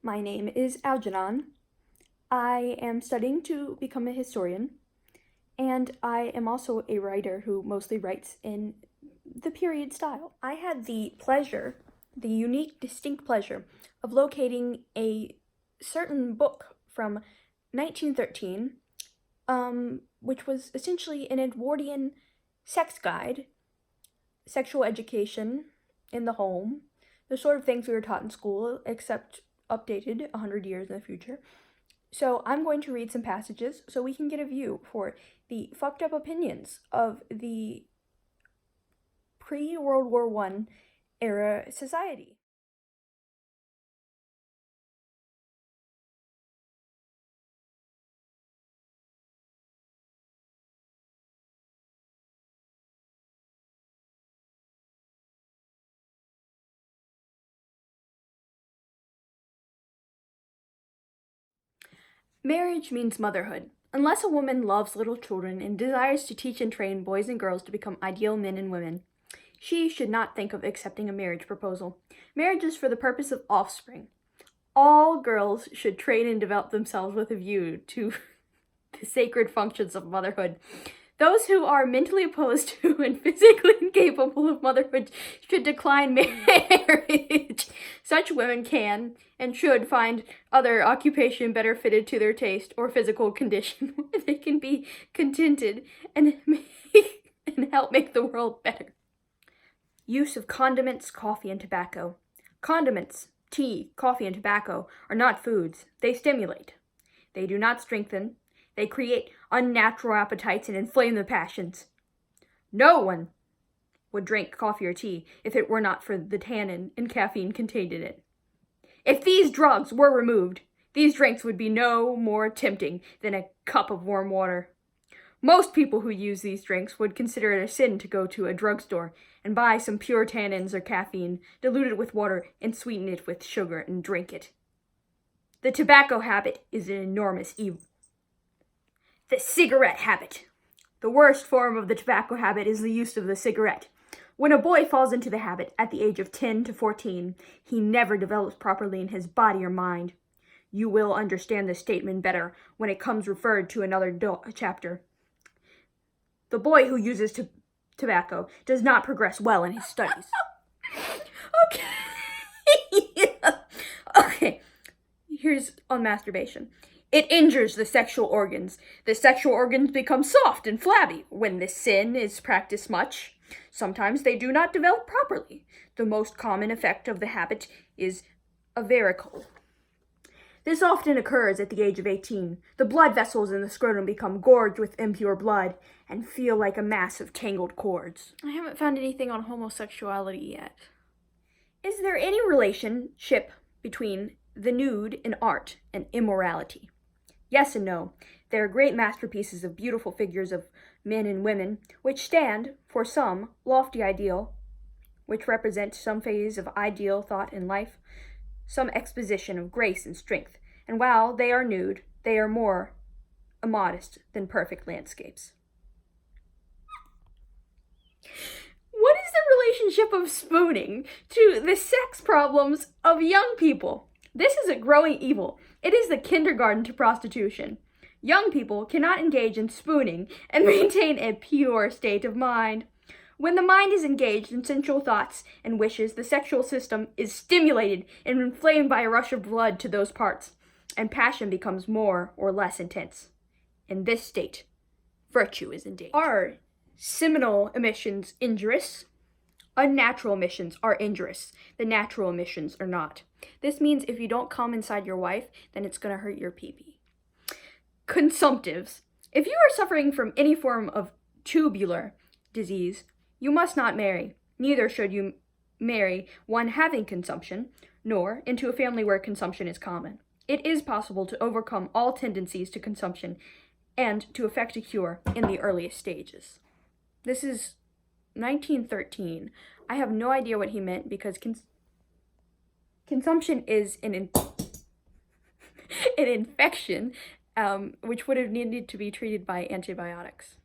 My name is Algernon. I am studying to become a historian, and I am also a writer who mostly writes in the period style. I had the unique, distinct pleasure, of locating a certain book from 1913, which was essentially an Edwardian sex guide, sexual education in the home, the sort of things we were taught in school, except updated 100 years in the future. So I'm going to read some passages so we can get a view for the fucked up opinions of the pre-World War I era society. Marriage means motherhood. Unless a woman loves little children and desires to teach and train boys and girls to become ideal men and women, she should not think of accepting a marriage proposal. Marriage is for the purpose of offspring. All girls should train and develop themselves with a view to the sacred functions of motherhood. Those who are mentally opposed to and physically incapable of motherhood should decline marriage. Such women can and should find other occupation better fitted to their taste or physical condition where they can be contented and help make the world better. Use of condiments, coffee, and tobacco. Condiments, tea, coffee, and tobacco are not foods. They stimulate. They do not strengthen. They create unnatural appetites and inflame the passions. No one would drink coffee or tea if it were not for the tannin and caffeine contained in it. If these drugs were removed, these drinks would be no more tempting than a cup of warm water. Most people who use these drinks would consider it a sin to go to a drugstore and buy some pure tannins or caffeine, dilute it with water, and sweeten it with sugar and drink it. The tobacco habit is an enormous evil. The cigarette habit. The worst form of the tobacco habit is the use of the cigarette. When a boy falls into the habit at the age of 10 to 14, he never develops properly in his body or mind. You will understand this statement better when it comes referred to another chapter. The boy who uses tobacco does not progress well in his studies. Okay. Okay. Here's on masturbation. It injures the sexual organs. The sexual organs become soft and flabby when this sin is practiced much. Sometimes they do not develop properly. The most common effect of the habit is a varicole. This often occurs at the age of 18. The blood vessels in the scrotum become gorged with impure blood and feel like a mass of tangled cords. I haven't found anything on homosexuality yet. Is there any relationship between the nude in art and immorality? Yes and no. There are great masterpieces of beautiful figures of men and women, which stand for some lofty ideal, which represent some phase of ideal thought in life, some exposition of grace and strength, and while they are nude, they are more immodest than perfect landscapes. What is the relationship of spooning to the sex problems of young people? This is a growing evil. It is the kindergarten to prostitution. Young people cannot engage in spooning and maintain a pure state of mind. When the mind is engaged in sensual thoughts and wishes, the sexual system is stimulated and inflamed by a rush of blood to those parts, and passion becomes more or less intense. In this state, virtue is in danger. Are seminal emissions injurious? Unnatural emissions are injurious. The natural emissions are not. This means if you don't come inside your wife, then it's going to hurt your pee-pee. Consumptives. If you are suffering from any form of tubular disease, you must not marry. Neither should you marry one having consumption, nor into a family where consumption is common. It is possible to overcome all tendencies to consumption and to effect a cure in the earliest stages. This is 1913. I have no idea what he meant because consumption is an infection which would have needed to be treated by antibiotics.